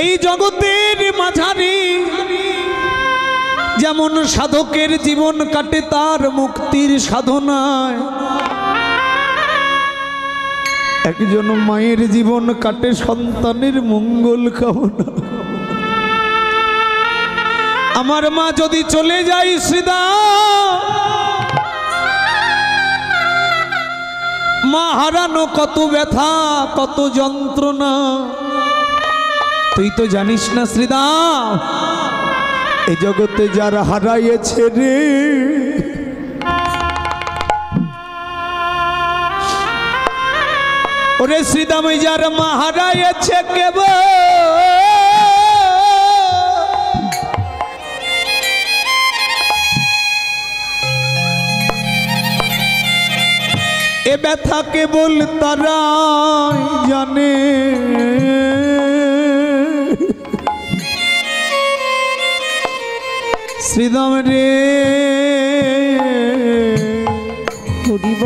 এই জগতের মাঝারি যেমন সাধকের জীবন কাটে তার মুক্তির সাধনায়, একজন মায়ের জীবন কাটে সন্তানের মঙ্গল কামনা। আমার মা যদি চলে যায় শ্রীদা, মা হারানো কত ব্যথা কত যন্ত্রণা তুই তো জানিস না শ্রীদা। এই জগতে যারা হারাইছে রে, ওরে শ্রীদাম যার মা হারাইছে কেবল এ ব্যথা কেবল তারাই জানে। শ্রীদাম রে হরিব,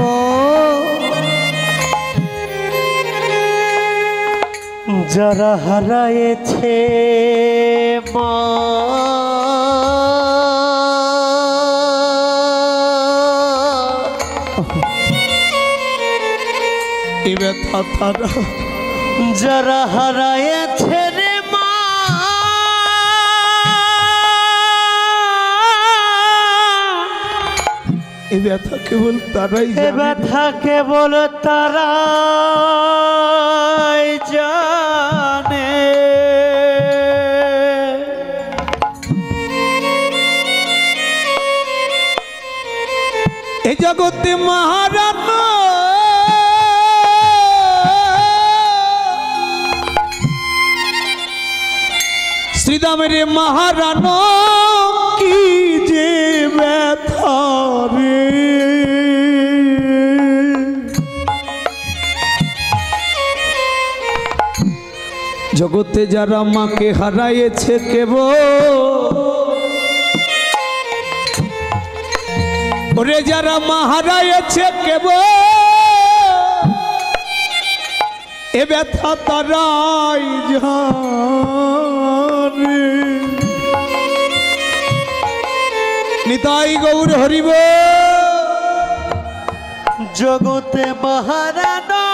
যারা হারায়েছে মা এ ব্যথা তারা, যারা হারায়েছে রে মা, এ ব্যথা কেবল তারাই জানে। এ ব্যথা কেবল তারাই জানে। এ জগতে মহারানা শ্রীদামের মহারানা কি যে ব্যথা রে। জগতে যারা মাকে হারাইছে কেবল, ওরে যারা মা হারাইছে কেবল এ ব্যথা তারাই জানে। নিতাই গৌর হরিব। জগতে মহারানা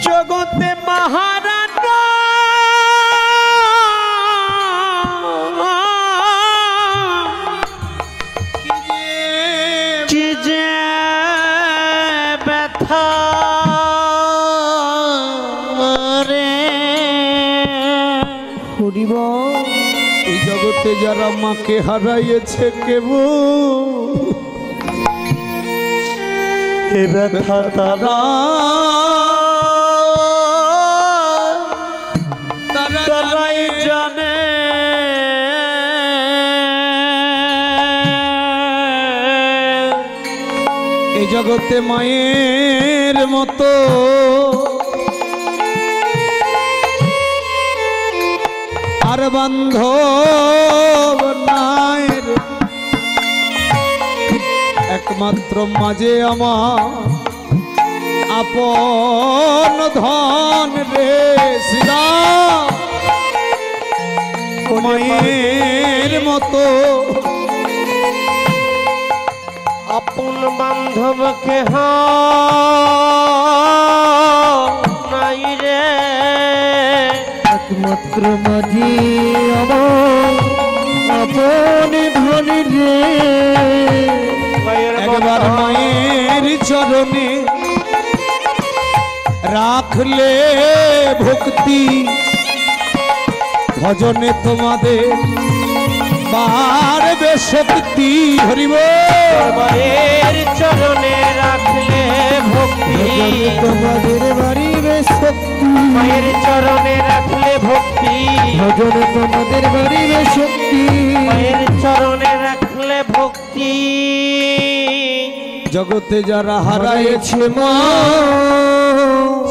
জগতে মহারানা কি যে ব্যথা রে হরিব। এই জগতে যারা মাকে হারাইছে কেবল এ ব্যথা তারা তারাই জানে। এই জগতে মায়ের মতো আর বান্ধব নাই রে, একমাত্র মাঝে আমার আপন ধন রে। শ্রীরাম মায়ের মতো আপন বান্ধব কেহ নাই রে, একমাত্র মাঝে আমার আপন ধন রে। একবার মায়ের চরণে রাখলে ভক্তি, ভজনে তোমাদের বাড়বে শক্তি। হরিব। মায়ের চরণে রাখলে ভক্তি, তোমাদের বাড়িবে শক্তি। মায়ের চরণে রাখলে ভক্তি, ভজনে তোমাদের বাড়িবে শক্তি। মায়ের চরণে রাখলে ভক্তি। জগতে যারা হারাইছে মা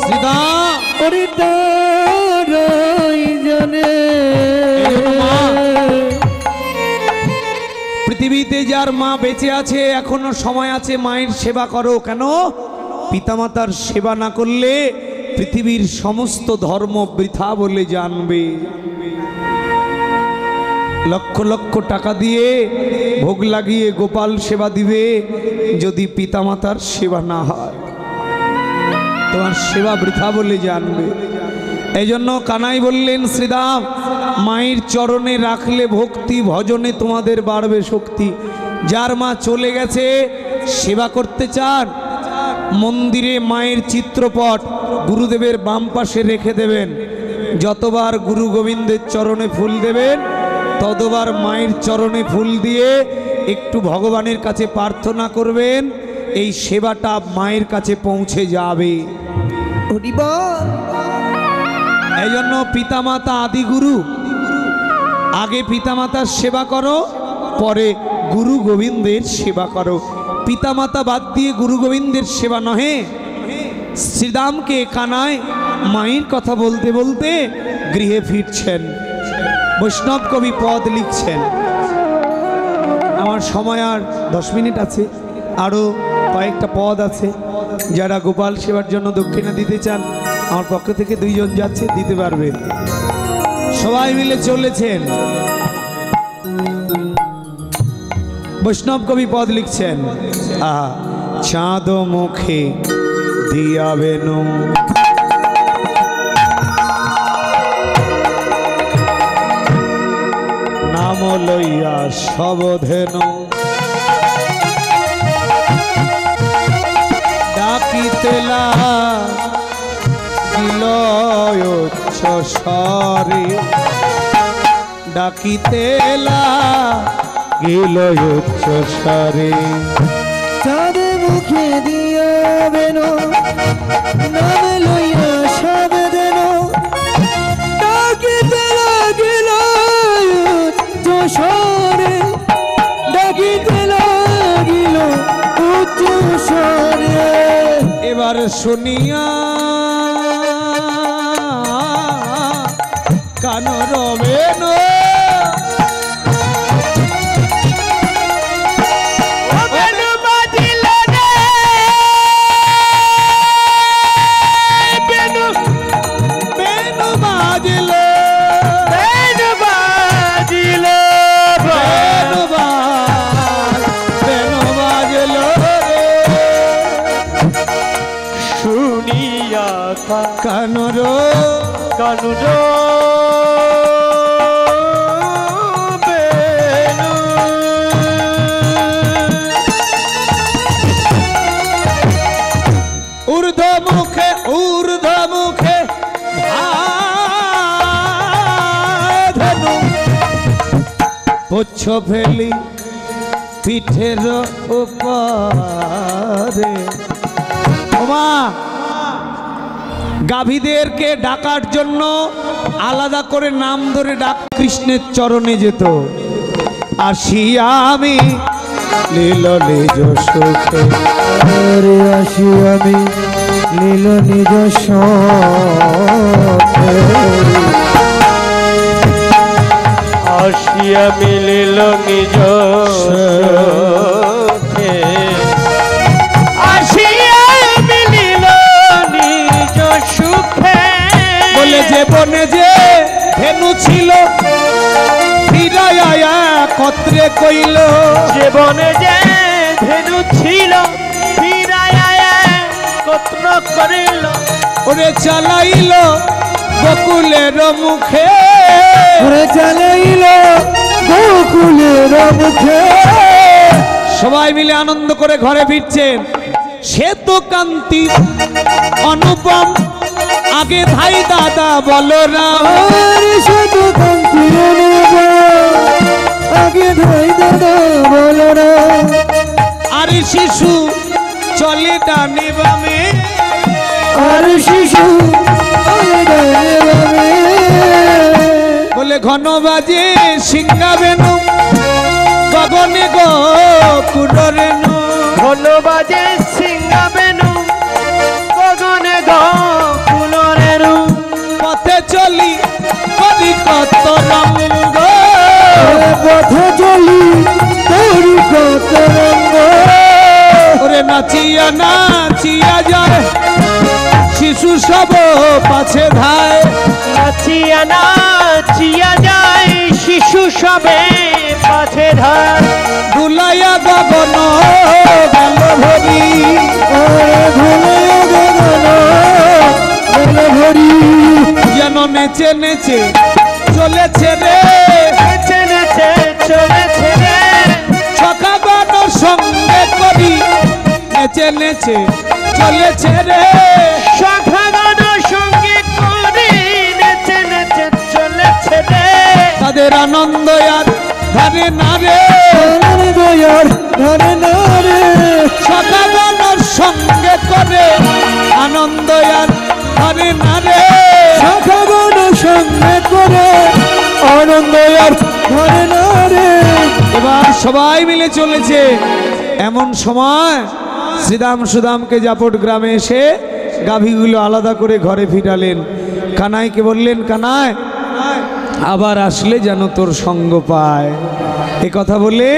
সীতা জানে, পৃথিবীতে পৃথিবীতে যার মা বেঁচে আছে এখনো সময় আছে, মায়ের সেবা করো। কেন? পিতামাতার সেবা না করলে পৃথিবীর সমস্ত ধর্ম বৃথা বলে জানবে। লক্ষ লক্ষ টাকা দিয়ে ভোগ লাগিয়ে গোপাল সেবা দিবে, যদি পিতামাতার সেবা না হয় তোমার সেবা বৃথা বলে জানবে। এই জন্য কানাই বললেন, শ্রীরাম মায়ের চরণে রাখলে ভক্তি, ভজনে তোমাদের বাড়বে শক্তি। যার মা চলে গেছে সেবা করতে চান, মন্দিরে মায়ের চিত্রপট গুরুদেবের বাম পাশে রেখে দেবেন। যতবার গুরু গোবিন্দের চরণে ফুল দেবেন ততবার মায়ের চরণে ফুল দিয়ে একটু ভগবানের কাছে প্রার্থনা করবেন, এই সেবাটা মায়ের কাছে পৌঁছে যাবে। এই জন্য পিতামাতা আদি গুরু, আগে পিতামাতার সেবা করো, পরে গুরু গোবিন্দের সেবা করো। পিতামাতা বাদ দিয়ে গুরু গোবিন্দের সেবা নহে। শ্রীরামকে কানায় মায়ের কথা বলতে বলতে গৃহে ফিরছেন, বৈষ্ণব কবি পদ লিখছেন। আমার সময় আর 10 মিনিট আছে, আরও কয়েকটা পদ আছে। যারা গোপাল সেবার জন্য দক্ষিণা দিতে চান আমার পক্ষ থেকে 2 জন যাচ্ছে, দিতে পারবে। সবাই মিলে চলেছেন। বৈষ্ণব কবি পদ লিখছেন, চাঁদ মুখে দিয়াবেনু নাম লইয়া সবধেনু ডাকিতেলা গিলয় উচ্চ স্বরে, ডাকিতেলা গিলয় উচ্চ স্বরে। চাঁদ মুখে দিয়াবেনু নাম লইয়া সবধেনু ডাকিতে লাগিল উচ্চ স্বরে, ডাকিতে লাগিল উচ্চ স্বরে। এবার শুনিয়া কান রবেন, কানরো কানুরো ঊর্ধ্ব মুখে ধনু পুচ্ছ ফেলি পিঠের উপরে। ওমা গাভীদেরকে ডাকার জন্য আলাদা করে নাম ধরে ডাক কৃষ্ণের চরণে যেত। আসিয়া আমি লীল নিজ সুখে, আসি আমি লীল নিজ সুখে, আসিয়া মিলিল নিজ সুখে, আসিয়া মিলিল নিজ সুখে। বলে যে বনে যে ধেনু ছিল ফিরাইয়া কত্রে কইল, যে বনে যে ধেনু ছিল ফিরাইয়া কত্র করিল, ওরে চালাইল গোকুলের মুখে, ওরে চালাইল গোকুলের মুখে। সবাই মিলে আনন্দ করে ঘরে ফিরছেন। সে তো কান্তি অনুপম, আগে ভাই দাদা বলো না, সে তো কান্তি অনুপম, আগে ভাই দাদা বলো না। আর শিশু চলে ডানে বামে, আর শিশু বলে ঘন বাজে সিংহাবেনু গগনে গো কুড়রেনু, ঘন বাজে সিংহাবেনু গগনে কুলরেনু। পথে চলি করি কত রঙ্গ, পথে চলি করি তরঙ্গ ওরে নাচিয়া নাচিয়া যায় শিশু সব পাছে ধায় নাচিয়া নাচিয়া যায় শিশু সবে পাছে ধার দুলাইয়া গগন গেল ভরি ওরে ধুলায় গগন গেল ভরি যেন নেচে নেচে চলেছে রে নেচে নেচে চলেছে রে সখাগণ সঙ্গে করি নেচে নেচে চলেছে রে সখাগণ সঙ্গে করে নেচে নেচে চলেছে রে তাদের আনন্দ আর ধারে না রে ধরে দয়ার ধরে না রে সখাগণ সঙ্গে করে আনন্দ আর ধারে না রে সখাগণ সঙ্গে করে আনন্দ আর ধরে না রে এবার সবাই মিলে চলেছে এমন সময় শ্রীদাম সুদামকে জাপট গ্রামে এসে গাভীগুলো আলাদা করে ঘরে ফিরালেন কানাইকে বললেন কানাই আবার আসলে যেন তোর সঙ্গ পায় এ কথা বলে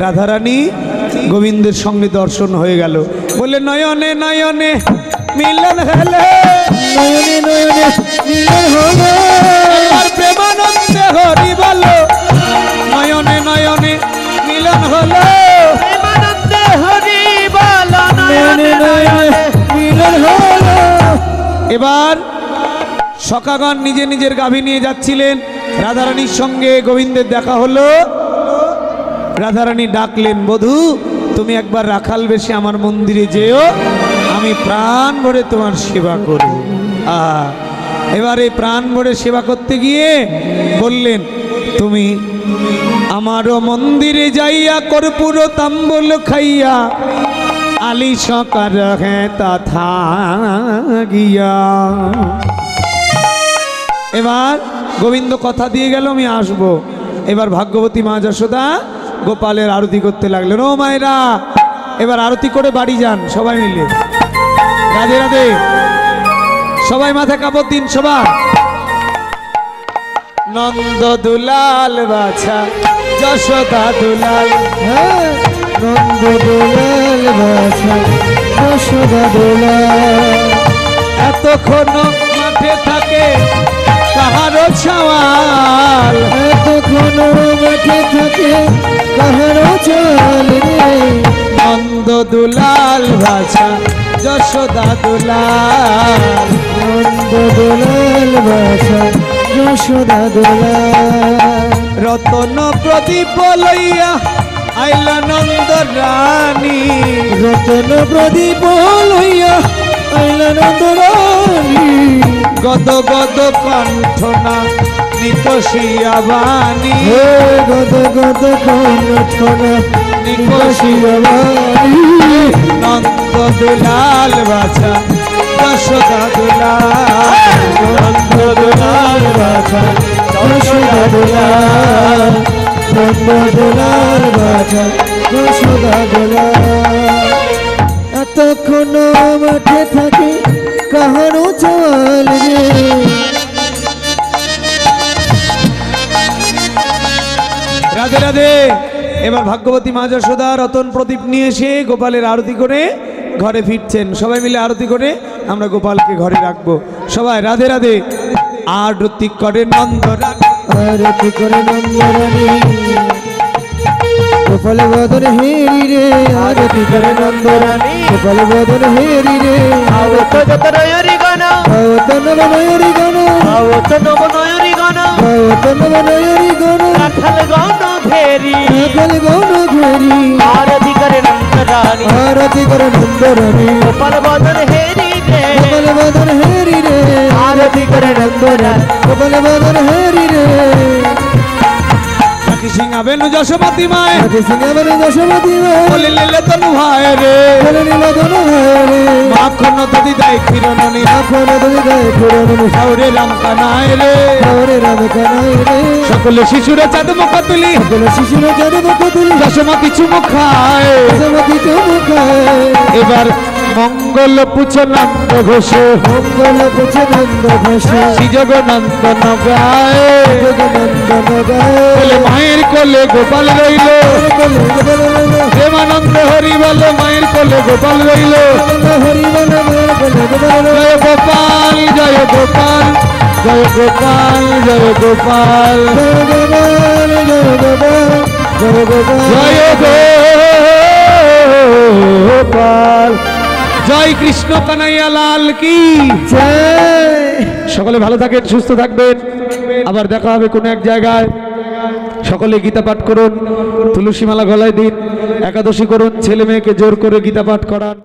রাধারানী গোবিন্দের সঙ্গে দর্শন হয়ে গেল বলে নয়নে নয়নে মিলন হলে নয়নে নয়নে মিলন হলো আর প্রেমানন্দে হরি বলো নয়নে নয়নে মিলন হলো প্রেমানন্দে হরি বল নয়নে নয়নে মিলন হলো এবার সখাগণ নিজে নিজের গাভী নিয়ে যাচ্ছিলেন রাধারানীর সঙ্গে গোবিন্দের দেখা হলো রাধারানী ডাকলেন বধূ তুমি একবার রাখাল বেশে আমার মন্দিরে যেও আমি প্রাণ ভরে তোমার সেবা করব এবার এই প্রাণ ভরে সেবা করতে গিয়ে বললেন তুমি আমারও মন্দিরে যাইয়া কর্পূর তাম্বুল খাইয়া আলি সকার হ্যাঁ তথা গিয়া এবার গোবিন্দ কথা দিয়ে গেল আমি আসব এবার ভাগ্যবতী মা যশোদা গোপালের আরতি করতে লাগলেন ও মায়েরা এবার আরতি করে বাড়ি যান সবাই মিলে রাধে রাধে সবাই মাথা কাপড় দিন সবাই নন্দ দুলাল বাছা যশোদা দুলাল হ্যাঁ নন্দ দোলাল বাছা যশোদা দোলাল এতক্ষণ মাঠে থাকে কাহারো ছাওয়াল এতক্ষণ মাঠে থাকে কাহারো চাল রে নন্দ দুলাল ভাষা যশোদা দুলাল নন্দ দোলাল বাছা যশোদা দোলাল রতন প্রদীপ লইয়া আইলা নন্দ রানী রতন প্রদীপ লইয়া আইলা নন্দ রানী গদ গদ কণ্ঠনা নিকশিয়া বাণী হে গদ গদ কণ্ঠনা নিকশিয়া বাণী নন্দ দুলাল ভাষা যশোদা দুলাল নন্দ দোলাল বাছা যশোদা দোলাল নন্দ দোলাল বাছা যশোদা দোলাল এতক্ষণ মাঠে থাকে কাহারো চাল রে রাধে রাধে এবার ভাগ্যবতী মা যশোদা রতন প্রদীপ নিয়ে এসে গোপালের আরতি করে ঘরে ফিরছেন সবাই মিলে আরতি করে আমরা গোপালকে ঘরে রাখবো সবাই রাধে রাধে আরতি করে নন্দ আরতি করে নন্দরানী গোপাল বদন হেরি রে আরতি করে নন্দরানী গোপাল বদন হেরি রে আওত যত নয়রি গান আওত নব নয়রি গান আওত নব নয়রি গান আওত নব নয়রি গান রাখাল গান ঘেরি রাখাল গৌন ঘেরি আরতি করে নন্দরানী আরতি করে নন্দরানী গোপাল বদন হেরি রে গোপাল বদন হেরি রে আরতি করে নন্দরানী গোপাল বদন হেরি রে সাকি সিংহাবেনু যশোমতী মায় আগে সিংহাবেন দশমতি বলে লেলে তনু ভাই রে বলে নীল ধন রে মাখন নদী দায় কিরণনি এখন দুই গায়ে পুরনো হাওরে রাম কানায় রে ওরে রাম কানাই রে সকলে শিশুরে চাঁদ মুখ তুলি সকল শিশুর যাদে মুখ তুলি যশোমতী চুমু খায় দশমতি চমকায় এবার মঙ্গল পুছ নন্দ ঘোষ মঙ্গল পুছে নন্দ ঘোষ শ্রীজগনন্দন গায় জগনন্দন গায় বলে মায়ের কোলে গোপাল রইল কোলে গোপাল রইল হে মা বলো মায়ের কোলে গোপাল রইল। হরি বল মায়ের কোলে গোপাল রইল। জয় গোপাল জয় গোপাল জয় গোপাল জয় গোপাল জয় গোপাল জয় গোপাল জয় গোপাল জয় গোপাল। জয় কৃষ্ণ কানাইয়া লাল কি জয়। সকলে ভালো থাকেন, সুস্থ থাকবেন, আবার দেখা হবে কোনো এক জায়গায়। সকলে গীতা পাঠ করুন, তুলসী মালা গলায় দিন, একাদশী করুন, ছেলে মেয়েকে জোর করে গীতা পাঠ করান।